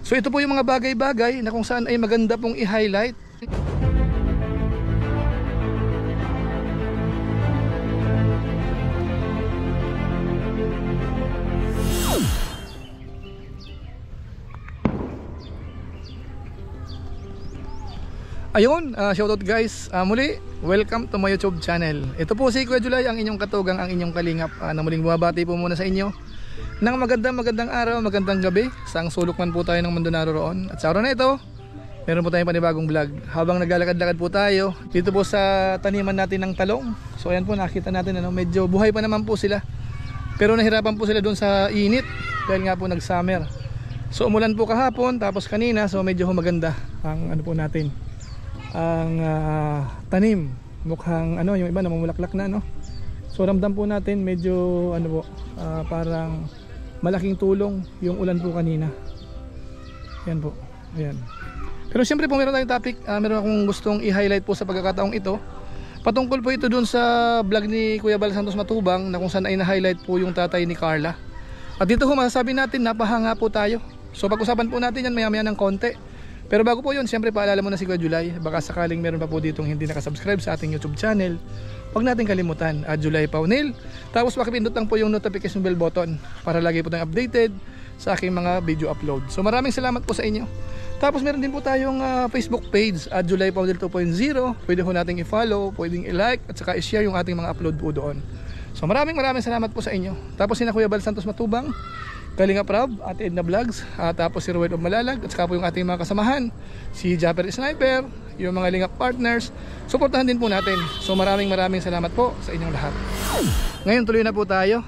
So ito po yung mga bagay-bagay na kung saan ay maganda pong i-highlight. Ayun, shoutout guys. Muli, welcome to my YouTube channel. Ito po si Kuya Julay, ang inyong katugang, ang inyong kalingap, na muling bumabati po muna sa inyo ng magandang araw, magandang gabi, saang sulok man po tayo ng mundo naroon. At sa araw na ito, meron po tayong panibagong vlog. Habang naglalakad-lakad po tayo dito po sa taniman natin ng talong. So ayan po, nakita natin medyo buhay pa naman po sila. Pero nahirapan po sila doon sa init dahil nga po nag-summer. So umulan po kahapon, tapos kanina, so medyo maganda ang po natin, ang tanim. Mukhang yung iba namumulaklak na, so ramdam po natin medyo parang malaking tulong yung ulan po kanina. Yan po, ayan. Pero siyempre po meron tayong topic, meron akong gustong i-highlight po sa pagkakataong ito. Patungkol po ito dun sa vlog ni Kuya Bal Santos Matubang, na kung saan ay na-highlight po yung tatay ni Carla. At dito ho masasabi natin, napahanga po tayo. So pag-usapan po natin yan maya-maya ng konti. Pero bago po yun, siyempre paalala mo na si Kuya Julay, baka sakaling meron pa po ditong hindi nakasubscribe sa ating YouTube channel, huwag natin kalimutan, Julay Paunil. Tapos pakipindot lang po yung notification bell button para lagi po tayong updated sa aking mga video upload. So maraming salamat po sa inyo. Tapos meron din po tayong Facebook page, Julay Paunil 2.0. Pwede po nating i-follow, pwedeng i-like at saka i-share yung ating mga upload po doon. So maraming salamat po sa inyo. Tapos si Kuya Bal Santos Matubang, Kalingap Rab, Ate Edna Vlogs, tapos si Ruel of Malalag, at saka po yung ating mga kasamahan, si Japper Sniper, yung mga Lingap partners. Suportahan din po natin. So maraming salamat po sa inyong lahat. Ngayon tuloy na po tayo.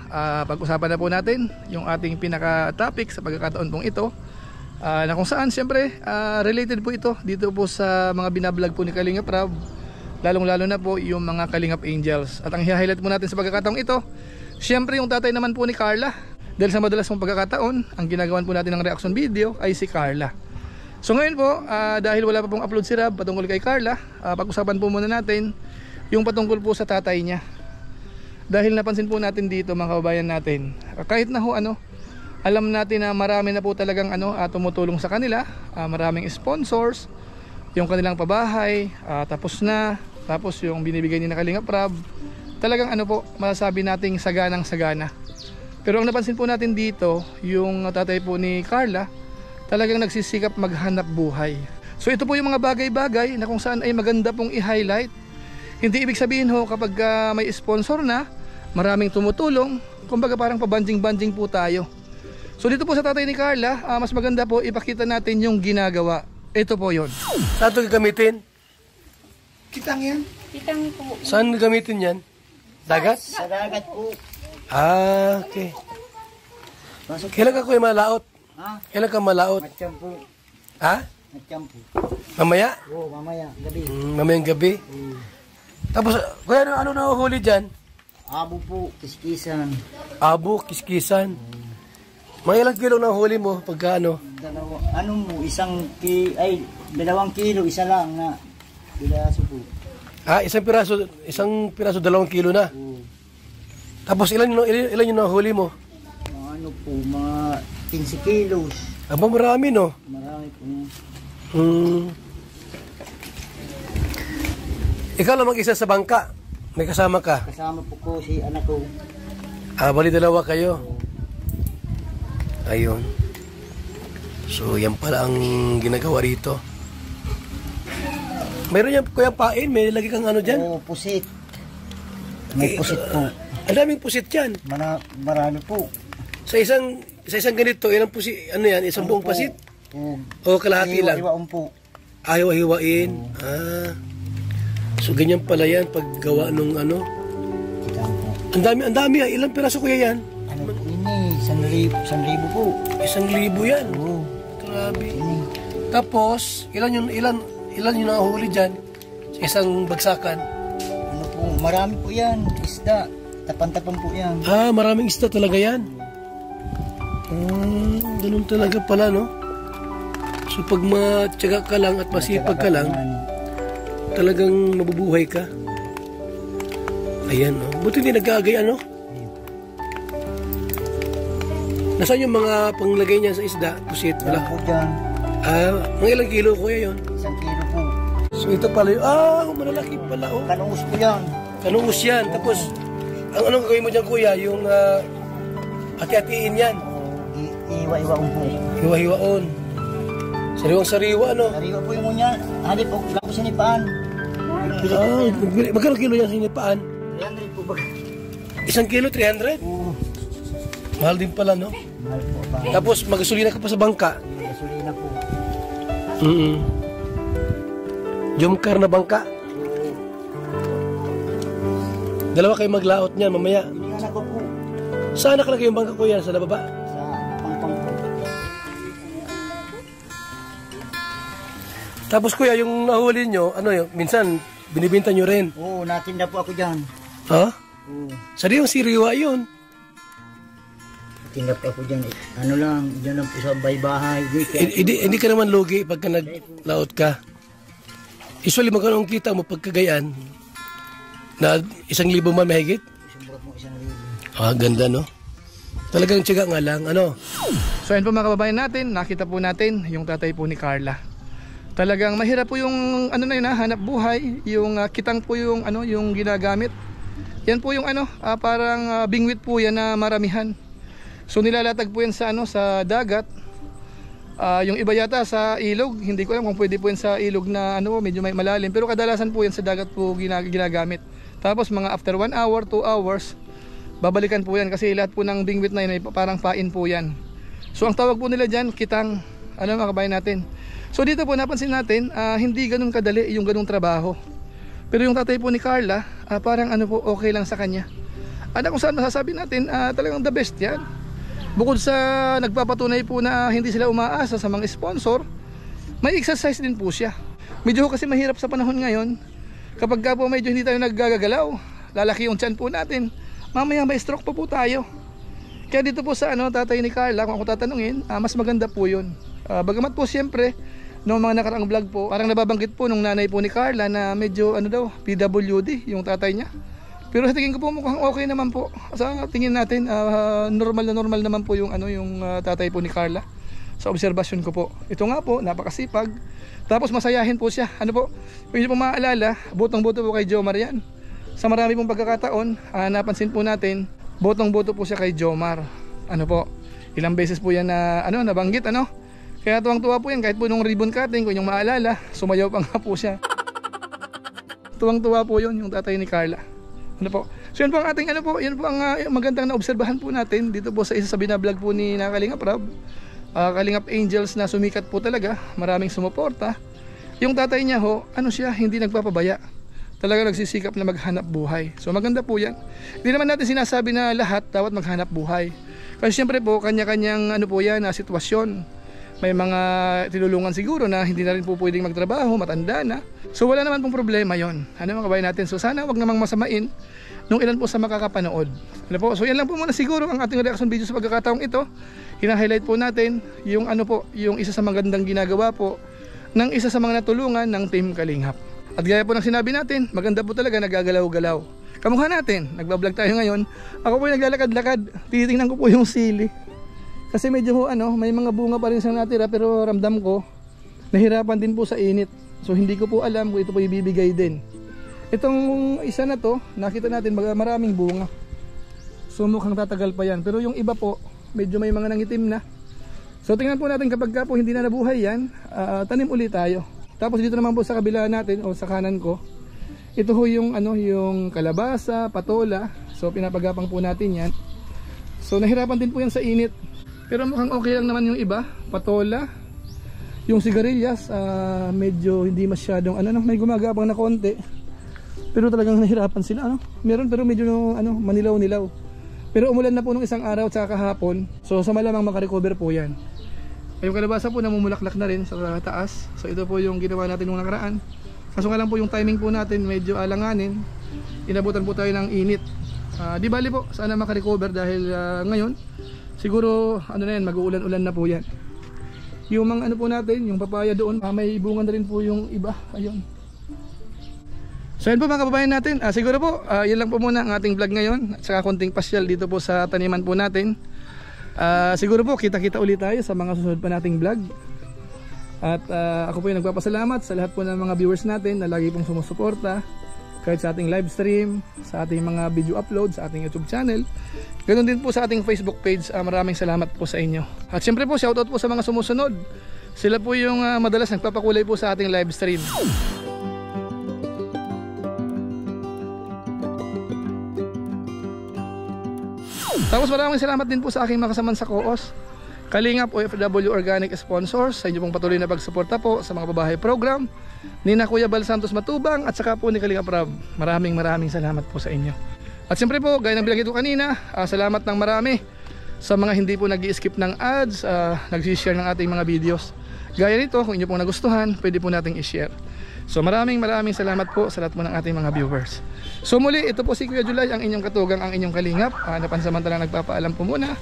Pag-usapan na po natin yung ating pinaka-topic sa pagkakataon pong ito, na kung saan siyempre related po ito dito po sa mga binablog po ni Kalingap Rab, lalong-lalo na po yung mga Kalingap Angels. At ang i-highlight po natin sa pagkakataong ito, siyempre yung tatay naman po ni Carla. Dahil sa madalas mong pagkakataon, ang ginagawan po natin ng reaction video ay si Carla. So ngayon po, dahil wala pa pong upload si Rab patungkol kay Carla, pag-usapan po muna natin yung patungkol po sa tatay niya. Dahil napansin po natin dito mga kababayan natin, kahit na alam natin na marami na po talagang tumutulong sa kanila, maraming sponsors, yung kanilang pabahay, tapos yung binibigay ni na Kalingap Rab, talagang masasabi nating saganang-sagana. Pero ang napansin po natin dito, yung tatay po ni Carla, talagang nagsisikap maghanap buhay. So ito po yung mga bagay-bagay na kung saan ay maganda pong i-highlight. Hindi ibig sabihin kapag may sponsor na, maraming tumutulong, kumbaga parang pabanjing-banjing po tayo. So dito po sa tatay ni Carla, mas maganda po ipakita natin yung ginagawa. Ito po yun. Saan ito gagamitin? Kitang yan. Kitang po. Saan gagamitin yan? Dagat? Sa dagat po. Okay. Kailan ka kuya malaot? Ha? Kailan ka malaot? Matiyam po. Ha? Matiyam po. Mamaya? Oo, mamaya. Gabi. Mamayang gabi? Tapos, kuya ano nahuhuli dyan? Abo po. Kiskisan. Abo, kiskisan. Mga ilang kilo nahuhuli mo pagka Dalawa. Dalawang kilo. Isa lang na. Bilaso po. Isang piraso 2 kilo na. Oo. Tapos ilan yung nahuli mo? Mga 15 kilos. Aba, marami Marami po. Ikaw lang mag-isa sa bangka. May kasama ka? Kasama po si anak ko. Bali dalawa kayo. Ayun. So yan pala ang ginagawa rito. Mayroon yan kuya pain, may lagi kang dyan? Oo, pusit. May pusit po. Ang daming pusit yan. Marami po. Sa isang ganito, ilang pusit, yan, isang buong pasit? O kalahati lang? Hiwa-hiwaon po. Hiwa-hiwain. So ganyan pala yan paggawa nung Ang dami, ilang piraso kuya yan? Ini, 1,000 po. 1,000 yan. Oo. Grabe. Tapos, ilan yung nahuli dyan sa isang bagsakan? Marami po yan. Isda. Tapan-tapan po yan. Maraming isda talaga yan. Ganun talaga pala, So pag matyaga ka lang at masipag ka lang, talagang mabubuhay ka. Ayan, Buti hindi nag-aagay, Nasaan yung mga panglagay niya sa isda? Pusit, Wala wala. po dyan. Mga ilang kilo kuya yun? 1 kilo po. So ito pala yung, malalaki pala oh. Kanuus po yan. Kanuus yan. Tapos, anong gagawin mo dyan kuya? Yung hati-hatiin yan. Iwa-iwaon po. Hiwa-hiwaon. Sariwang-sariwa, ano? Nariwa po yung unya. Hali po, wala po sinipaan. Magkano kilo yan sinipaan? 300 po ba? 1 kilo, 300? Oo. Mahal din pala, no? Mahal po ba? Tapos, magasolina ka pa sa bangka. Gasolina po. Jumcar na bangka. Dalawa kayo maglaot niyan mamaya. Inianak ko po Saan nakalagay yung bangka kuya? Sa baba? sa pangpang po. Tapos kuya, yung nahuli nyo, minsan binibenta nyo rin. Oo, natinda po ako dyan. Ha? Oo. Sariwang siriwa yun. Natinda po ako dyan. Ano lang, dyan lang po sa baybahay. Hindi ka naman lugi pagka naglaot ka. Usually magkano ang kita mo pagkagayaan? Na 1,000 man mahigit? Sumbrot mo 1,000. Ganda no? Talagang tiyaga nga lang, ano? So ayun po mga kababayan natin, nakita po natin yung tatay po ni Carla. Talagang mahirap po yung hanap buhay, yung kitang po yung yung ginagamit. Yan po yung parang bingwit po yan na maramihan. So nilalatag po yan sa sa dagat. Yung iba yata sa ilog, hindi ko alam kung pwede po yan sa ilog na medyo may malalim, pero kadalasan po yan sa dagat po ginagamit. Tapos mga after 1 hour, 2 hours, babalikan po yan kasi lahat po ng bingwit na yun ay parang pain po yan. So ang tawag po nila dyan, kitang, mga kabayan natin. So dito po napansin natin, hindi ganun kadali yung ganung trabaho. Pero yung tatay po ni Carla, parang okay lang sa kanya. Kung saan masasabi natin, talagang the best yan. Bukod sa nagpapatunay po na hindi sila umaasa sa mga sponsor, may exercise din po siya. Medyo kasi mahirap sa panahon ngayon. Kapag po medyo hindi tayo naggagalaw, lalaki yung tiyan po natin, mamaya may stroke pa po tayo. Kaya dito po sa tatay ni Carla, kung ako tatanungin, mas maganda po yun. Bagamat po siyempre, noong mga nakaraang vlog po, parang nababanggit po nung nanay po ni Carla na medyo PWD yung tatay niya. Pero sa tingin ko po mukhang okay naman po. Sa tingin natin, normal naman po yung tatay po ni Carla. Sa obserbasyon ko po. Ito nga po, napakasipag. Tapos masayahin po siya. Kung hindi po maaalala, botong-boto po kay Jomar yan. Sa marami pong pagkakataon, napansin po natin, botong-boto po siya kay Jomar. Ilang beses po yan na nabanggit Kaya tuwang-tuwa po yan, kahit po nung ribbon cutting, kung yung maalala, sumayaw pa nga po siya. Tuwang-tuwa po yun, yung tatay ni Carla. So yun po ang ating yun po ang magandang naobserbahan po natin dito po sa isa sa binablog po ni Kalingap Rob. Kalingap Angels na sumikat po talaga, maraming sumuporta. Yung tatay niya siya, hindi nagpapabaya. Talaga nagsisikap na maghanap buhay. So maganda po yan. Hindi naman natin sinasabi na lahat dapat maghanap buhay. Kasi siyempre po, kanya-kanyang po yan na sitwasyon. May mga tinulungan siguro na hindi na rin po pwedeng magtrabaho, matanda na. So wala naman pong problema yon. Mga kabayan natin. So sana wag namang masamain nung ilan po sa makakapanood. So yan lang po muna siguro ang ating reaction video sa pagkakataong ito. Hina-highlight po natin yung yung isa sa magandang ginagawa po ng isa sa mga natulungan ng Team Kalingap. At gaya po ng sinabi natin, maganda po talaga nagagalaw-galaw. Kamukha natin, nagbablog tayo ngayon. Ako po yung naglalakad-lakad, titingnan ko po yung sili. Kasi medyo may mga bunga pa rin sa natira, pero ramdam ko nahirapan din po sa init. So hindi ko po alam kung ito po ibibigay din. Itong isa na to, nakita natin maraming bunga. So mukhang tatagal pa yan. Pero yung iba po, medyo may mga nangitim na. So tingnan po natin kapag po hindi na nabuhay yan, tanim ulit tayo. Tapos dito naman po sa kabila natin o sa kanan ko, ito ho yung yung kalabasa, patola. So pinapagapang po natin yan. So nahirapan din po yan sa init. Pero mukhang okay lang naman yung iba, patola. Yung sigarilyas, medyo hindi masyadong may gumagapang na konti. Pero talagang nahirapan sila Meron pero medyo manilaw-nilaw. Pero umulan na po nung isang araw at saka kahapon. So sa malamang makarecover po yan. Yung kalabasa po namumulaklak na rin sa taas. So ito po yung ginawa natin nung nakaraan. Kaso nga lang po yung timing po natin medyo alanganin. Inabutan po tayo ng init. Di bali po, sana makarecover dahil ngayon siguro mag-uulan-ulan na po yan. Yung mga po natin, yung papaya doon, may bunga na rin po yung iba. Ayun. So yun po mga kababayan natin, siguro po yun lang po muna ang ating vlog ngayon at saka konting pasyal dito po sa taniman po natin. Siguro po kita-kita ulit tayo sa mga susunod pa nating vlog. At ako po yung nagpapasalamat sa lahat po ng mga viewers natin na lagi pong sumusuporta kahit sa ating live stream, sa ating mga video upload, sa ating YouTube channel. Ganon din po sa ating Facebook page. Maraming salamat po sa inyo. At syempre po shoutout po sa mga sumusunod. Sila po yung madalas nagpapakulay po sa ating live stream. Tapos maraming salamat din po sa aking makasaman sa Koos, Kalingap OFW Organic Sponsors, sa inyo pong patuloy na pagsuporta po sa mga babahay program ni na Kuya Bal Santos Matubang at saka po ni Kalingap Rob. Maraming salamat po sa inyo. At siyempre po, gaya ng binanggit ko kanina, salamat ng marami sa mga hindi po nag-i-skip ng ads, nag-share ng ating mga videos. Gaya nito, kung inyo pong nagustuhan, pwede po nating i-share. So maraming salamat po sa lahat po ng ating mga viewers. So muli, ito po si Kuya Julay, ang inyong katugang, ang inyong kalingap, na pansamantalang nagpapaalam po muna.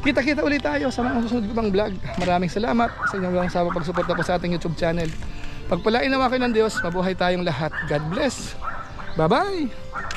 Kita-kita ulit tayo sa mga susunod ko pang vlog. Maraming salamat sa inyong walang sawa pagsuporta po sa ating YouTube channel. Pagpalain nawa kayo ng Diyos, mabuhay tayong lahat. God bless. Bye-bye.